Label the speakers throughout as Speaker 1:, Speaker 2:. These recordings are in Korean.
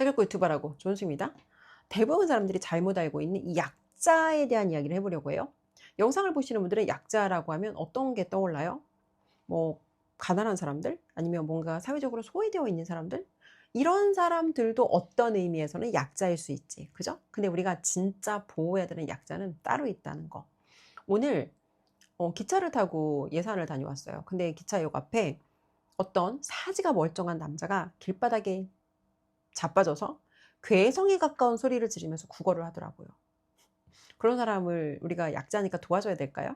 Speaker 1: 책읽고 유튜버라고 존수입니다. 대부분 사람들이 잘못 알고 있는 이 약자에 대한 이야기를 해보려고 해요. 영상을 보시는 분들은 약자라고 하면 어떤 게 떠올라요? 뭐 가난한 사람들? 아니면 뭔가 사회적으로 소외되어 있는 사람들? 이런 사람들도 어떤 의미에서는 약자일 수 있지. 그죠? 근데 우리가 진짜 보호해야 되는 약자는 따로 있다는 거. 오늘 기차를 타고 예산을 다녀왔어요. 근데 기차역 앞에 어떤 사지가 멀쩡한 남자가 길바닥에 자빠져서 괴성에 가까운 소리를 지르면서 구걸을 하더라고요. 그런 사람을 우리가 약자니까 도와줘야 될까요?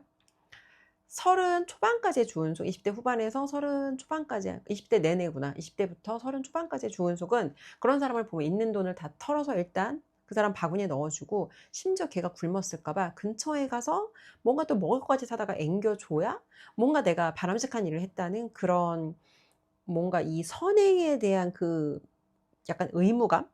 Speaker 1: 30 초반까지의 주은속, 20대 후반에서 30 초반까지, 20대 내내구나. 20대부터 30 초반까지의 주은속은 그런 사람을 보면 있는 돈을 다 털어서 일단 그 사람 바구니에 넣어주고, 심지어 걔가 굶었을까봐 근처에 가서 뭔가 또 먹을 것까지 사다가 앵겨줘야 뭔가 내가 바람직한 일을 했다는 그런, 뭔가 이 선행에 대한 그 약간 의무감?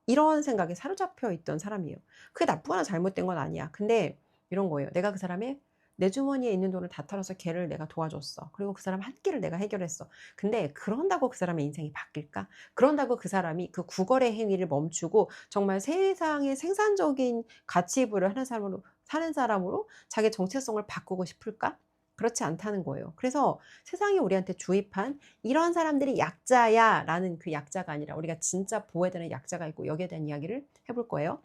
Speaker 1: 이런 생각에 사로잡혀 있던 사람이에요. 그게 나쁘거나 잘못된 건 아니야. 근데 이런 거예요. 내가 그 사람의 내 주머니에 있는 돈을 다 털어서 걔를 내가 도와줬어. 그리고 그 사람 한 끼를 내가 해결했어. 근데 그런다고 그 사람의 인생이 바뀔까? 그런다고 그 사람이 그 구걸의 행위를 멈추고 정말 세상의 생산적인 가치 부를 하는 사람으로, 사는 사람으로 자기 정체성을 바꾸고 싶을까? 그렇지 않다는 거예요. 그래서 세상이 우리한테 주입한 이런 사람들이 약자야 라는 그 약자가 아니라 우리가 진짜 보호해야 되는 약자가 있고, 여기에 대한 이야기를 해볼 거예요.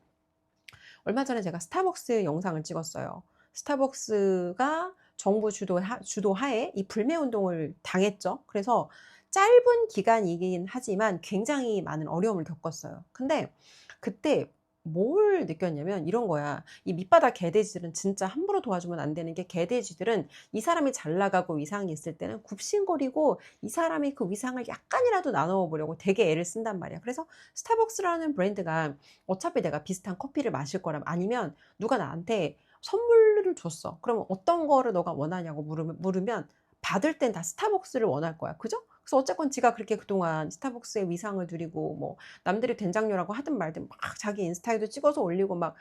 Speaker 1: 얼마 전에 제가 스타벅스 영상을 찍었어요. 스타벅스가 정부 주도하에 이 불매운동을 당했죠. 그래서 짧은 기간이긴 하지만 굉장히 많은 어려움을 겪었어요. 근데 그때 뭘 느꼈냐면 이런 거야. 이 밑바닥 개돼지들은 진짜 함부로 도와주면 안 되는 게, 개돼지들은 이 사람이 잘 나가고 위상이 있을 때는 굽신거리고 이 사람이 그 위상을 약간이라도 나눠 보려고 되게 애를 쓴단 말이야. 그래서 스타벅스라는 브랜드가 어차피 내가 비슷한 커피를 마실 거라면, 아니면 누가 나한테 선물을 줬어. 그러면 어떤 거를 너가 원하냐고 물으면 받을 땐 다 스타벅스를 원할 거야. 그죠? 그래서 어쨌건 지가 그렇게 그동안 스타벅스의 위상을 누리고, 뭐 남들이 된장녀라고 하든 말든 막 자기 인스타에도 찍어서 올리고 막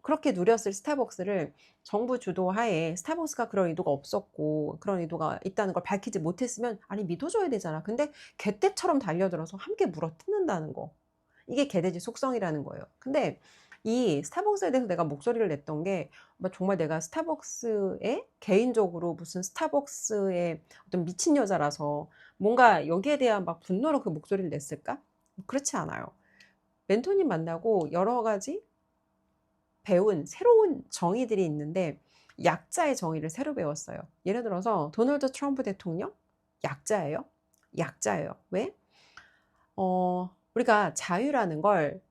Speaker 1: 그렇게 누렸을 스타벅스를 정부 주도하에 스타벅스가 그런 의도가 없었고 그런 의도가 있다는 걸 밝히지 못했으면, 아니 믿어줘야 되잖아. 근데 개떼처럼 달려들어서 함께 물어뜯는다는 거. 이게 개돼지 속성이라는 거예요. 근데 이 스타벅스에 대해서 내가 목소리를 냈던 게, 정말 내가 스타벅스에 개인적으로 무슨 스타벅스의 어떤 미친 여자라서 뭔가 여기에 대한 막 분노로 그 목소리를 냈을까? 그렇지 않아요. 멘토님 만나고 여러 가지 배운 새로운 정의들이 있는데, 약자의 정의를 새로 배웠어요. 예를 들어서 도널드 트럼프 대통령 약자예요. 약자예요. 왜? 우리가 자유라는 것의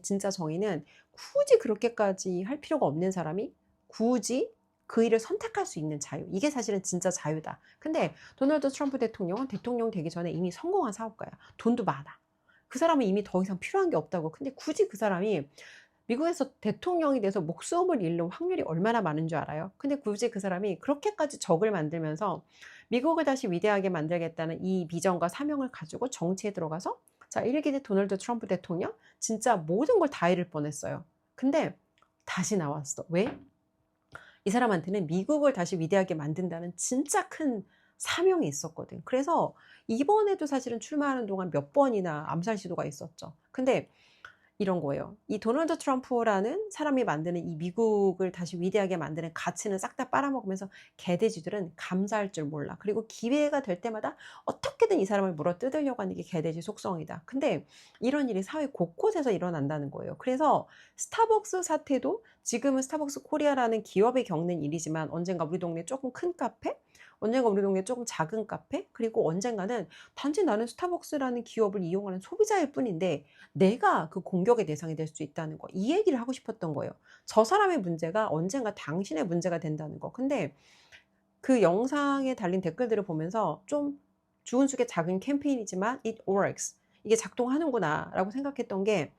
Speaker 1: 진짜 정의는 굳이 그렇게까지 할 필요가 없는 사람이 굳이 그 일을 선택할 수 있는 자유. 이게 사실은 진짜 자유다. 근데 도널드 트럼프 대통령은 대통령 되기 전에 이미 성공한 사업가야. 돈도 많아. 그 사람은 이미 더 이상 필요한 게 없다고. 근데 굳이 그 사람이 미국에서 대통령이 돼서 목숨을 잃는 확률이 얼마나 많은 줄 알아요? 근데 굳이 그 사람이 그렇게까지 적을 만들면서 미국을 다시 위대하게 만들겠다는 이 비전과 사명을 가지고 정치에 들어가서, 자, 1기 도널드 트럼프 대통령 진짜 모든 걸 다 잃을 뻔했어요. 근데 다시 나왔어. 왜? 이 사람한테는 미국을 다시 위대하게 만든다는 진짜 큰 사명이 있었거든. 그래서 이번에도 사실은 출마하는 동안 몇 번이나 암살 시도가 있었죠. 근데 이런 거예요. 이 도널드 트럼프라는 사람이 만드는 이 미국을 다시 위대하게 만드는 가치는 싹 다 빨아먹으면서 개돼지들은 감사할 줄 몰라. 그리고 기회가 될 때마다 어떻게든 이 사람을 물어뜯으려고 하는 게 개돼지 속성이다. 근데 이런 일이 사회 곳곳에서 일어난다는 거예요. 그래서 스타벅스 사태도 지금은 스타벅스 코리아라는 기업이 겪는 일이지만, 언젠가 우리 동네 조금 큰 카페? 언젠가 우리 동네 조금 작은 카페? 그리고 언젠가는 단지 나는 스타벅스라는 기업을 이용하는 소비자일 뿐인데 내가 그 공격의 대상이 될 수 있다는 거. 이 얘기를 하고 싶었던 거예요. 저 사람의 문제가 언젠가 당신의 문제가 된다는 거. 근데 그 영상에 달린 댓글들을 보면서 좀 주은숙의 작은 캠페인이지만 it works. 이게 작동하는구나 라고 생각했던 게,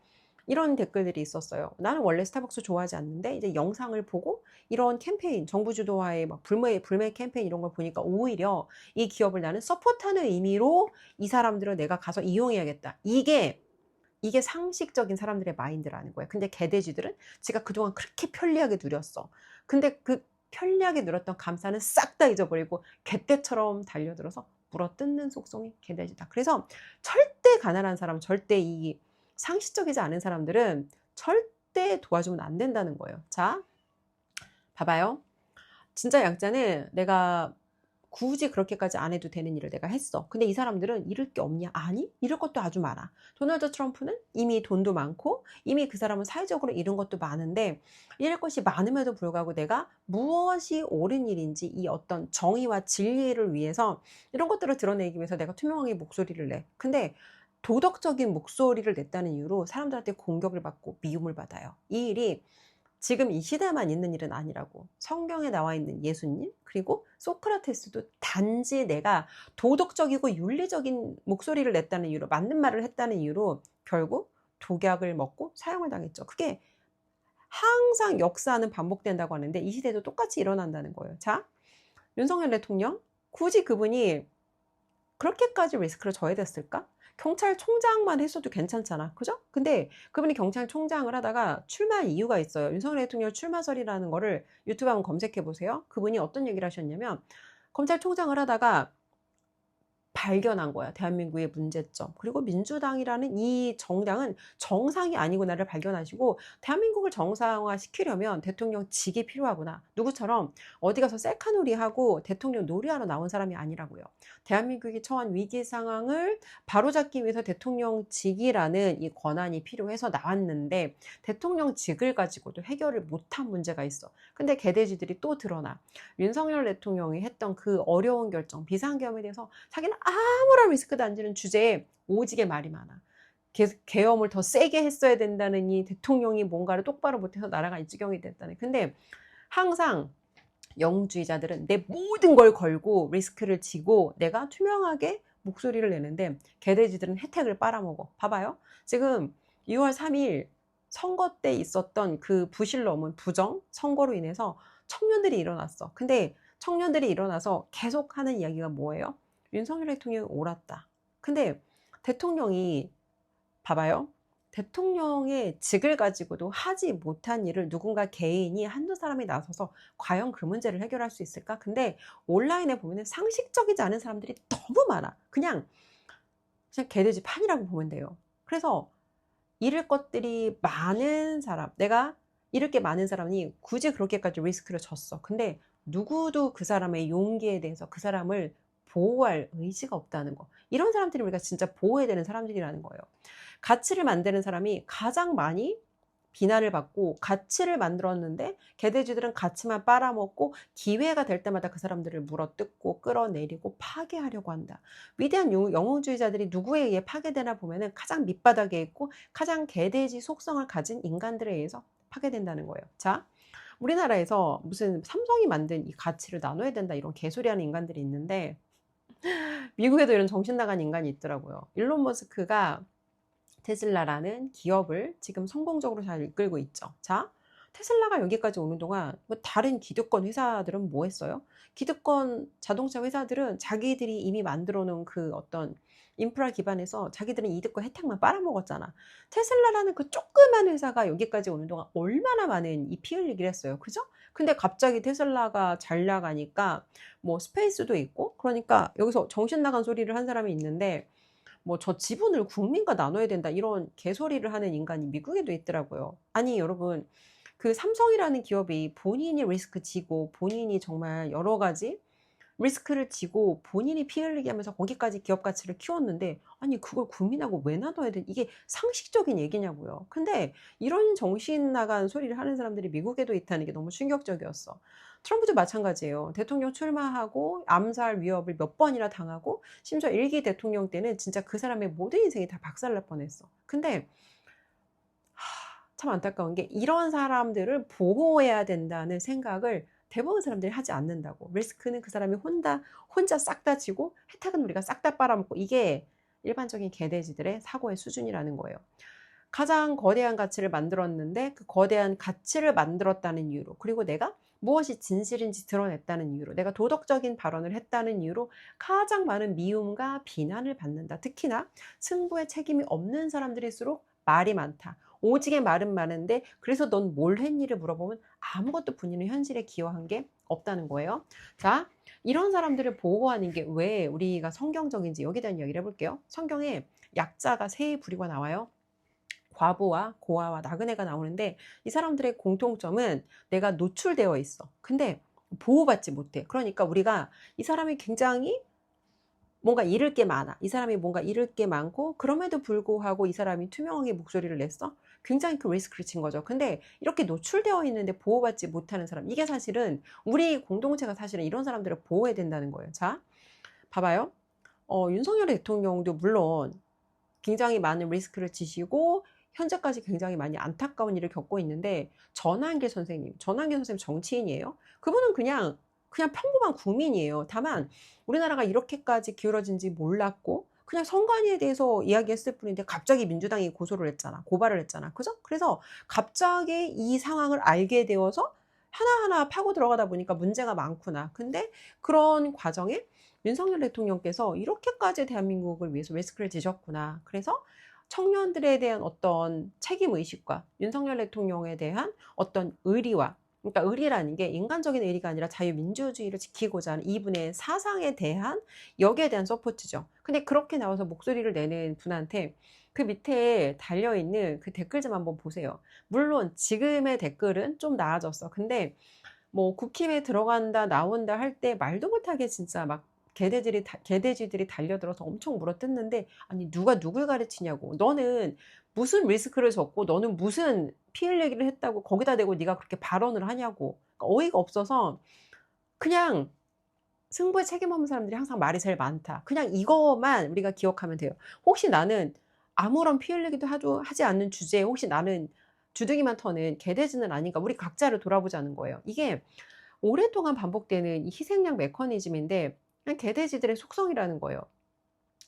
Speaker 1: 이런 댓글들이 있었어요. 나는 원래 스타벅스 좋아하지 않는데 이제 영상을 보고 이런 캠페인, 정부 주도하에 막 불매 캠페인 이런 걸 보니까 오히려 이 기업을 나는 서포트하는 의미로 이 사람들을 내가 가서 이용해야겠다. 이게 상식적인 사람들의 마인드라는 거야. 근데 개돼지들은 지가 그동안 그렇게 편리하게 누렸어. 근데 그 편리하게 누렸던 감사는 싹 다 잊어버리고 개떼처럼 달려들어서 물어뜯는 속성이 개돼지다. 그래서 절대 가난한 사람, 절대 이 상식적이지 않은 사람들은 절대 도와주면 안 된다는 거예요. 자, 봐봐요. 진짜 약자는 내가 굳이 그렇게까지 안 해도 되는 일을 내가 했어. 근데 이 사람들은 잃을 게 없냐? 아니, 잃을 것도 아주 많아. 도널드 트럼프는 이미 돈도 많고 이미 그 사람은 사회적으로 잃은 것도 많은데, 잃을 것이 많음에도 불구하고 내가 무엇이 옳은 일인지 이 어떤 정의와 진리를 위해서 이런 것들을 드러내기 위해서 내가 투명하게 목소리를 내. 근데 도덕적인 목소리를 냈다는 이유로 사람들한테 공격을 받고 미움을 받아요. 이 일이 지금 이 시대만 있는 일은 아니라고. 성경에 나와 있는 예수님, 그리고 소크라테스도 단지 내가 도덕적이고 윤리적인 목소리를 냈다는 이유로, 맞는 말을 했다는 이유로 결국 독약을 먹고 사형을 당했죠. 그게 항상 역사는 반복된다고 하는데 이 시대도 똑같이 일어난다는 거예요. 자, 윤석열 대통령, 굳이 그분이 그렇게까지 리스크를 져야 됐을까? 경찰총장만 했어도 괜찮잖아. 그죠? 근데 그분이 경찰총장을 하다가 출마한 이유가 있어요. 윤석열 대통령 출마설이라는 거를 유튜브 한번 검색해 보세요. 그분이 어떤 얘기를 하셨냐면, 검찰총장을 하다가 발견한 거야. 대한민국의 문제점. 그리고 민주당이라는 이 정당은 정상이 아니구나를 발견하시고, 대한민국을 정상화시키려면 대통령직이 필요하구나. 누구처럼 어디 가서 셀카놀이하고 대통령 놀이하러 나온 사람이 아니라고요. 대한민국이 처한 위기 상황을 바로잡기 위해서 대통령직이라는 이 권한이 필요해서 나왔는데, 대통령직을 가지고도 해결을 못한 문제가 있어. 근데 개돼지들이 또 드러나. 윤석열 대통령이 했던 그 어려운 결정, 비상계엄에 대해서 자기는 아무런 리스크도 안 지는 주제에 오지게 말이 많아. 계엄을 더 세게 했어야 된다느니 대통령이 뭔가를 똑바로 못해서 나라가 이 지경이 됐다니. 근데 항상 영웅주의자들은 내 모든 걸 걸고 리스크를 지고 내가 투명하게 목소리를 내는데, 개돼지들은 혜택을 빨아먹어. 봐봐요. 지금 2월 3일 선거 때 있었던 그 부실 넘은 부정 선거로 인해서 청년들이 일어났어. 근데 청년들이 일어나서 계속 하는 이야기가 뭐예요? 윤석열 대통령이 옳았다. 근데 대통령이, 봐봐요. 대통령의 직을 가지고도 하지 못한 일을 누군가 개인이 한두 사람이 나서서 과연 그 문제를 해결할 수 있을까? 근데 온라인에 보면 상식적이지 않은 사람들이 너무 많아. 그냥 개돼지 판이라고 보면 돼요. 그래서 잃을 것들이 많은 사람, 내가 잃을 게 많은 사람이 굳이 그렇게까지 리스크를 졌어. 근데 누구도 그 사람의 용기에 대해서 그 사람을 보호할 의지가 없다는 거. 이런 사람들이 우리가 진짜 보호해야 되는 사람들이라는 거예요. 가치를 만드는 사람이 가장 많이 비난을 받고, 가치를 만들었는데 개돼지들은 가치만 빨아먹고 기회가 될 때마다 그 사람들을 물어뜯고 끌어내리고 파괴하려고 한다. 위대한 영웅주의자들이 누구에 의해 파괴되나 보면은 가장 밑바닥에 있고 가장 개돼지 속성을 가진 인간들에 의해서 파괴된다는 거예요. 자, 우리나라에서 무슨 삼성이 만든 이 가치를 나눠야 된다 이런 개소리하는 인간들이 있는데, 미국에도 이런 정신 나간 인간이 있더라고요. 일론 머스크가 테슬라라는 기업을 지금 성공적으로 잘 이끌고 있죠. 자, 테슬라가 여기까지 오는 동안 다른 기득권 회사들은 뭐 했어요? 기득권 자동차 회사들은 자기들이 이미 만들어 놓은 그 어떤 인프라 기반에서 자기들은 이득과 혜택만 빨아먹었잖아. 테슬라라는 그 조그만 회사가 여기까지 오는 동안 얼마나 많은 이 피 흘리기를 했어요. 그죠? 근데 갑자기 테슬라가 잘 나가니까 뭐 스페이스도 있고, 그러니까 여기서 정신 나간 소리를 한 사람이 있는데, 뭐 저 지분을 국민과 나눠야 된다 이런 개소리를 하는 인간이 미국에도 있더라고요. 아니 여러분, 그 삼성이라는 기업이 본인이 리스크 지고 본인이 정말 여러 가지 리스크를 지고 본인이 피 흘리게 하면서 거기까지 기업 가치를 키웠는데, 아니 그걸 국민하고 왜 나눠야 돼? 이게 상식적인 얘기냐고요. 근데 이런 정신 나간 소리를 하는 사람들이 미국에도 있다는 게 너무 충격적이었어. 트럼프도 마찬가지예요. 대통령 출마하고 암살 위협을 몇 번이나 당하고, 심지어 1기 대통령 때는 진짜 그 사람의 모든 인생이 다 박살날 뻔했어. 근데 참 안타까운 게 이런 사람들을 보호해야 된다는 생각을 대부분 사람들이 하지 않는다고. 리스크는 그 사람이 혼자 싹 다 지고 혜택은 우리가 싹 다 빨아먹고, 이게 일반적인 개돼지들의 사고의 수준이라는 거예요. 가장 거대한 가치를 만들었는데 그 거대한 가치를 만들었다는 이유로, 그리고 내가 무엇이 진실인지 드러냈다는 이유로, 내가 도덕적인 발언을 했다는 이유로 가장 많은 미움과 비난을 받는다. 특히나 승부에 책임이 없는 사람들일수록 말이 많다. 오직의 말은 많은데 그래서 넌 뭘 했니를 물어보면 아무것도 본인은 현실에 기여한 게 없다는 거예요. 자, 이런 사람들을 보호하는 게 왜 우리가 성경적인지 여기에 대한 이야기를 해볼게요. 성경에 약자가 세 부류가 나와요. 과부와 고아와 나그네가 나오는데 이 사람들의 공통점은 내가 노출되어 있어. 근데 보호받지 못해. 그러니까 우리가 이 사람이 굉장히 뭔가 잃을 게 많아. 이 사람이 뭔가 잃을 게 많고 그럼에도 불구하고 이 사람이 투명하게 목소리를 냈어. 굉장히 그 리스크를 진 거죠. 근데 이렇게 노출되어 있는데 보호받지 못하는 사람, 이게 사실은 우리 공동체가 사실은 이런 사람들을 보호해야 된다는 거예요. 자, 봐봐요. 윤석열 대통령도 물론 굉장히 많은 리스크를 지시고 현재까지 굉장히 많이 안타까운 일을 겪고 있는데 전한길 선생님 정치인이에요. 그분은 그냥 평범한 국민이에요. 다만 우리나라가 이렇게까지 기울어진지 몰랐고 그냥 선관위에 대해서 이야기했을 뿐인데 갑자기 민주당이 고발을 했잖아. 그죠? 그래서 갑자기 이 상황을 알게 되어서 하나하나 파고 들어가다 보니까 문제가 많구나. 근데 그런 과정에 윤석열 대통령께서 이렇게까지 대한민국을 위해서 리스크를 지셨구나. 그래서 청년들에 대한 어떤 책임의식과 윤석열 대통령에 대한 어떤 의리와, 그러니까 의리라는 게 인간적인 의리가 아니라 자유민주주의를 지키고자 하는 이분의 사상에 대한, 여기에 대한 서포트죠. 근데 그렇게 나와서 목소리를 내는 분한테 그 밑에 달려있는 그 댓글 좀 한번 보세요. 물론 지금의 댓글은 좀 나아졌어. 근데 뭐 국힘에 들어간다 나온다 할 때 말도 못하게 진짜 막 개돼지들이 달려들어서 엄청 물어뜯는데, 아니 누가 누굴 가르치냐고, 너는 무슨 리스크를 졌고 너는 무슨 피 흘리기를 했다고 거기다 대고 네가 그렇게 발언을 하냐고. 그러니까 어이가 없어서 그냥 승부에 책임 없는 사람들이 항상 말이 제일 많다. 그냥 이것만 우리가 기억하면 돼요. 혹시 나는 아무런 피 흘리기도 하지 않는 주제에 혹시 나는 주둥이만 터는 개돼지는 아닌가, 우리 각자를 돌아보자는 거예요. 이게 오랫동안 반복되는 이 희생양 메커니즘인데 그냥 개돼지들의 속성이라는 거예요.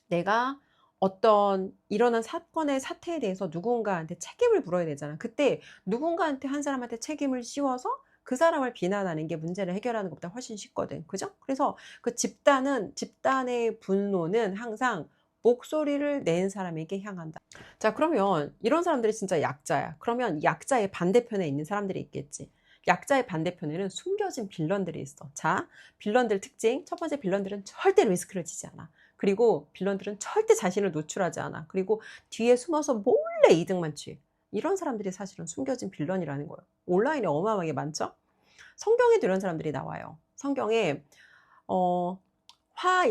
Speaker 1: 내가 어떤 일어난 사건의 사태에 대해서 누군가한테 책임을 물어야 되잖아. 그때 누군가한테, 한 사람한테 책임을 씌워서 그 사람을 비난하는 게 문제를 해결하는 것보다 훨씬 쉽거든. 그죠? 그래서 그 집단의 분노는 항상 목소리를 낸 사람에게 향한다. 자, 그러면 이런 사람들이 진짜 약자야. 그러면 약자의 반대편에 있는 사람들이 있겠지. 약자의 반대편에는 숨겨진 빌런들이 있어. 자, 빌런들 특징. 첫 번째, 빌런들은 절대 리스크를 지지 않아. 그리고 빌런들은 절대 자신을 노출하지 않아. 그리고 뒤에 숨어서 몰래 이득만 취해. 이런 사람들이 사실은 숨겨진 빌런이라는 거예요. 온라인에 어마어마하게 많죠? 성경에도 이런 사람들이 나와요. 성경에 화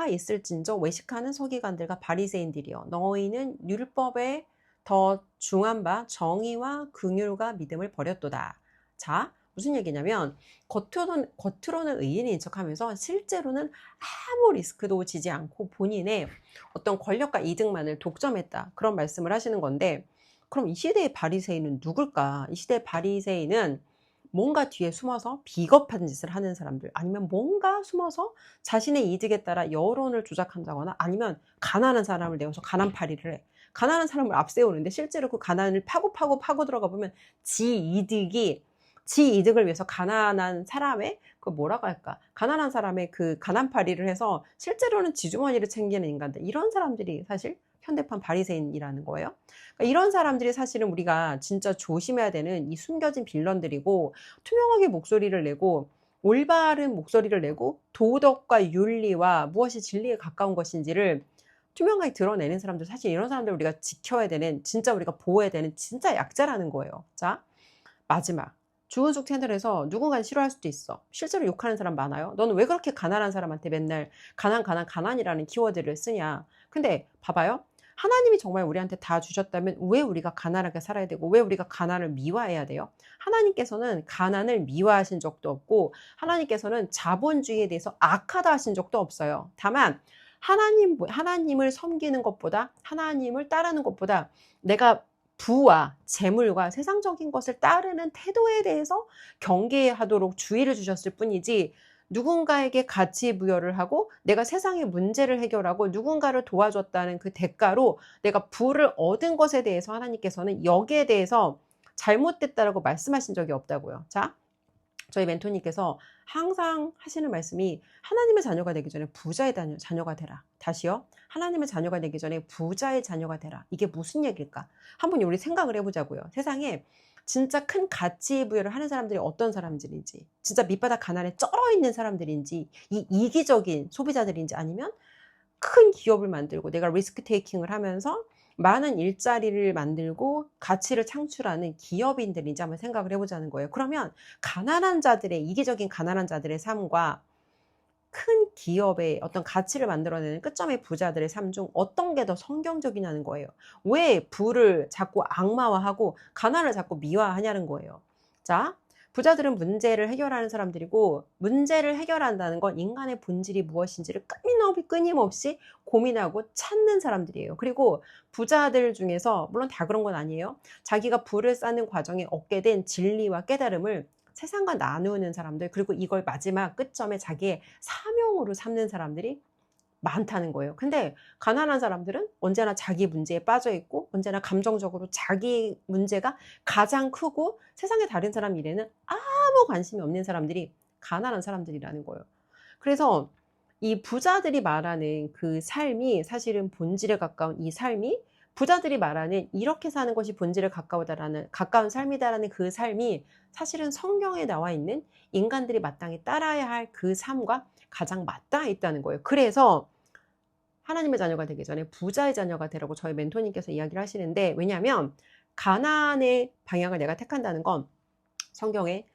Speaker 1: 있을진저 외식하는 서기관들과 바리새인들이여, 너희는 율법에 더 중한 바 정의와 긍휼과 믿음을 버렸도다. 자, 무슨 얘기냐면 겉으로는 의인인 척하면서 실제로는 아무 리스크도 지지 않고 본인의 어떤 권력과 이득만을 독점했다, 그런 말씀을 하시는 건데, 그럼 이 시대의 바리새인은 누굴까? 이 시대의 바리새인은 뭔가 뒤에 숨어서 비겁한 짓을 하는 사람들, 아니면 뭔가 숨어서 자신의 이득에 따라 여론을 조작한다거나, 아니면 가난한 사람을 내어서 가난파리를 해. 가난한 사람을 앞세우는데 실제로 그 가난을 파고 들어가 보면 지 이득을 위해서 가난한 사람의 그 뭐라고 할까, 가난한 사람의 그 가난파리를 해서 실제로는 지주머니를 챙기는 인간들, 이런 사람들이 사실 현대판 바리새인이라는 거예요. 그러니까 이런 사람들이 사실은 우리가 진짜 조심해야 되는 이 숨겨진 빌런들이고, 투명하게 목소리를 내고 올바른 목소리를 내고 도덕과 윤리와 무엇이 진리에 가까운 것인지를 투명하게 드러내는 사람들, 사실 이런 사람들 우리가 지켜야 되는, 진짜 우리가 보호해야 되는 진짜 약자라는 거예요. 자, 마지막. 주은숙 채널에서 누군가는 싫어할 수도 있어. 실제로 욕하는 사람 많아요. 너는 왜 그렇게 가난한 사람한테 맨날 가난이라는 키워드를 쓰냐. 근데 봐봐요. 하나님이 정말 우리한테 다 주셨다면 왜 우리가 가난하게 살아야 되고 왜 우리가 가난을 미화해야 돼요? 하나님께서는 가난을 미화하신 적도 없고 하나님께서는 자본주의에 대해서 악하다 하신 적도 없어요. 다만 하나님을 섬기는 것보다, 하나님을 따르는 것보다 내가 부와 재물과 세상적인 것을 따르는 태도에 대해서 경계하도록 주의를 주셨을 뿐이지, 누군가에게 가치 부여를 하고 내가 세상의 문제를 해결하고 누군가를 도와줬다는 그 대가로 내가 부를 얻은 것에 대해서 하나님께서는 여기에 대해서 잘못됐다라고 말씀하신 적이 없다고요. 자, 저희 멘토님께서 항상 하시는 말씀이 하나님의 자녀가 되기 전에 부자의 자녀가 되라. 다시요. 하나님의 자녀가 되기 전에 부자의 자녀가 되라. 이게 무슨 얘기일까? 한번 우리 생각을 해보자고요. 세상에 진짜 큰 가치 부여를 하는 사람들이 어떤 사람들인지, 진짜 밑바닥 가난에 쩔어 있는 사람들인지, 이 이기적인 소비자들인지, 아니면 큰 기업을 만들고 내가 리스크 테이킹을 하면서 많은 일자리를 만들고 가치를 창출하는 기업인들인지 한번 생각을 해보자는 거예요. 그러면 가난한 자들의, 이기적인 가난한 자들의 삶과 큰 기업의 어떤 가치를 만들어내는 끝점의 부자들의 삶 중 어떤 게 더 성경적이냐는 거예요. 왜 부를 자꾸 악마화하고 가난을 자꾸 미화하냐는 거예요. 자, 부자들은 문제를 해결하는 사람들이고, 문제를 해결한다는 건 인간의 본질이 무엇인지를 끊임없이 고민하고 찾는 사람들이에요. 그리고 부자들 중에서, 물론 다 그런 건 아니에요. 자기가 부를 쌓는 과정에 얻게 된 진리와 깨달음을 세상과 나누는 사람들, 그리고 이걸 마지막 끝점에 자기의 사명으로 삼는 사람들이 많다는 거예요. 근데 가난한 사람들은 언제나 자기 문제에 빠져 있고, 언제나 감정적으로 자기 문제가 가장 크고, 세상의 다른 사람 일에는 아무 관심이 없는 사람들이 가난한 사람들이라는 거예요. 그래서 이 부자들이 말하는 그 삶이, 사실은 본질에 가까운 이 삶이, 부자들이 말하는 이렇게 사는 것이 본질에 가까운 삶이다라는 그 삶이 사실은 성경에 나와 있는 인간들이 마땅히 따라야 할 그 삶과 가장 맞닿아 있다는 거예요. 그래서 하나님의 자녀가 되기 전에 부자의 자녀가 되라고 저희 멘토님께서 이야기를 하시는데, 왜냐하면 가난의 방향을 내가 택한다는 건 성경에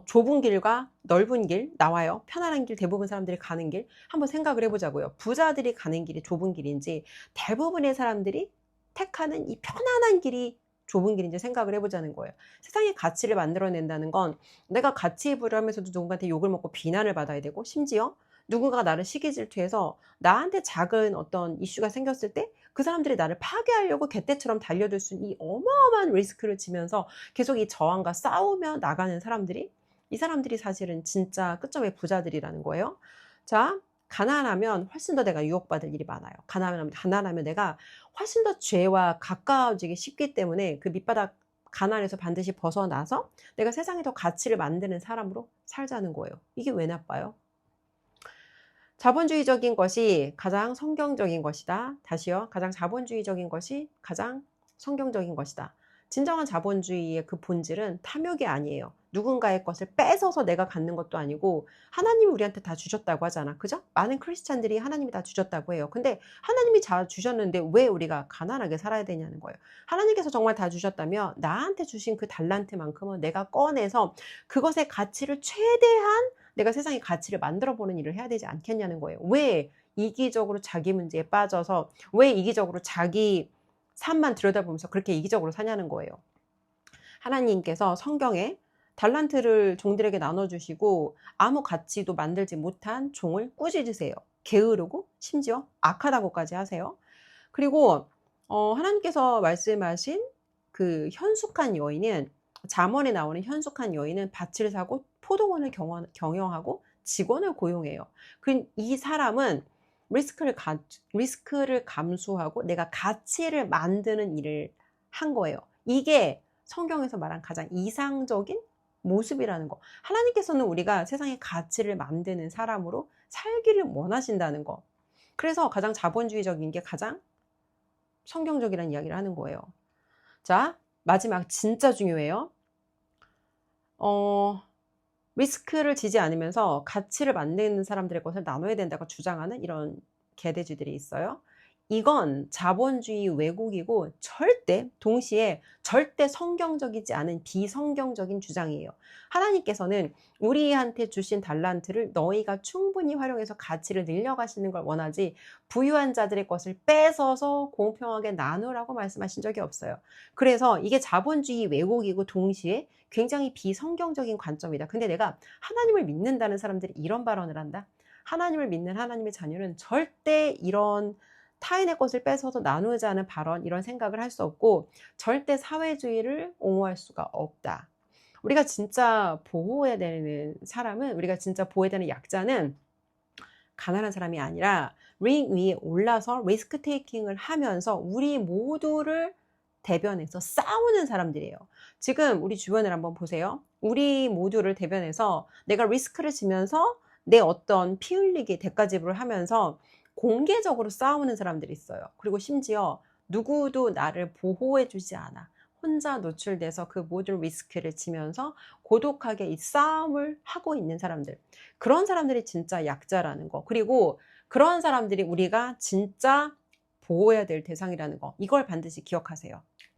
Speaker 1: 좁은 길과 넓은 길 나와요. 편안한 길, 대부분 사람들이 가는 길 한번 생각을 해보자고요. 부자들이 가는 길이 좁은 길인지, 대부분의 사람들이 택하는 이 편안한 길이 좁은 길인지 생각을 해보자는 거예요. 세상의 가치를 만들어낸다는 건 내가 가치 부여하면서도 누군가한테 욕을 먹고 비난을 받아야 되고, 심지어 누군가가 나를 시기 질투해서 나한테 작은 어떤 이슈가 생겼을 때 그 사람들이 나를 파괴하려고 개떼처럼 달려들 수 있는 이 어마어마한 리스크를 지면서 계속 이 저항과 싸우며 나가는 사람들이, 이 사람들이 사실은 진짜 끝점의 부자들이라는 거예요. 자, 가난하면 훨씬 더 내가 유혹받을 일이 많아요. 가난하면 내가 훨씬 더 죄와 가까워지기 쉽기 때문에 그 밑바닥 가난에서 반드시 벗어나서 내가 세상에 더 가치를 만드는 사람으로 살자는 거예요. 이게 왜 나빠요? 자본주의적인 것이 가장 성경적인 것이다. 다시요. 가장 자본주의적인 것이 가장 성경적인 것이다. 진정한 자본주의의 그 본질은 탐욕이 아니에요. 누군가의 것을 뺏어서 내가 갖는 것도 아니고, 하나님이 우리한테 다 주셨다고 하잖아. 그죠? 많은 크리스찬들이 하나님이 다 주셨다고 해요. 근데 하나님이 다 주셨는데 왜 우리가 가난하게 살아야 되냐는 거예요. 하나님께서 정말 다 주셨다면 나한테 주신 그 달란트만큼은 내가 꺼내서 그것의 가치를 최대한, 내가 세상의 가치를 만들어 보는 일을 해야 되지 않겠냐는 거예요. 왜 이기적으로 자기 문제에 빠져서, 왜 이기적으로 자기 삶만 들여다보면서 그렇게 이기적으로 사냐는 거예요. 하나님께서 성경에 달란트를 종들에게 나눠주시고 아무 가치도 만들지 못한 종을 꾸짖으세요. 게으르고 심지어 악하다고까지 하세요. 그리고 하나님께서 말씀하신 그 현숙한 여인은, 잠언에 나오는 현숙한 여인은 밭을 사고 포도원을 경영하고 직원을 고용해요. 이 사람은 리스크를 감수하고 내가 가치를 만드는 일을 한 거예요. 이게 성경에서 말한 가장 이상적인 모습이라는 거. 하나님께서는 우리가 세상의 가치를 만드는 사람으로 살기를 원하신다는 거. 그래서 가장 자본주의적인 게 가장 성경적이라는 이야기를 하는 거예요. 자, 마지막 진짜 중요해요. 리스크를 지지 않으면서 가치를 만드는 사람들의 것을 나눠야 된다고 주장하는 이런 개돼지들이 있어요. 이건 자본주의 왜곡이고 동시에 절대 성경적이지 않은 비성경적인 주장이에요. 하나님께서는 우리한테 주신 달란트를 너희가 충분히 활용해서 가치를 늘려가시는 걸 원하지, 부유한 자들의 것을 뺏어서 공평하게 나누라고 말씀하신 적이 없어요. 그래서 이게 자본주의 왜곡이고 동시에 굉장히 비성경적인 관점이다. 근데 내가 하나님을 믿는다는 사람들이 이런 발언을 한다? 하나님을 믿는 하나님의 자녀는 절대 이런 타인의 것을 뺏어서 나누자는 발언, 이런 생각을 할 수 없고, 절대 사회주의를 옹호할 수가 없다. 우리가 진짜 보호해야 되는 사람은, 우리가 진짜 보호해야 되는 약자는 가난한 사람이 아니라 링 위에 올라서 리스크 테이킹을 하면서 우리 모두를 대변해서 싸우는 사람들이에요. 지금 우리 주변을 한번 보세요. 우리 모두를 대변해서 내가 리스크를 지면서 내 어떤 피 흘리기 대가 지불을 하면서 공개적으로 싸우는 사람들이 있어요. 그리고 심지어 누구도 나를 보호해 주지 않아. 혼자 노출돼서 그 모든 리스크를 지면서 고독하게 이 싸움을 하고 있는 사람들. 그런 사람들이 진짜 약자라는 거. 그리고 그런 사람들이 우리가 진짜 보호해야 될 대상이라는 거. 이걸 반드시 기억하세요.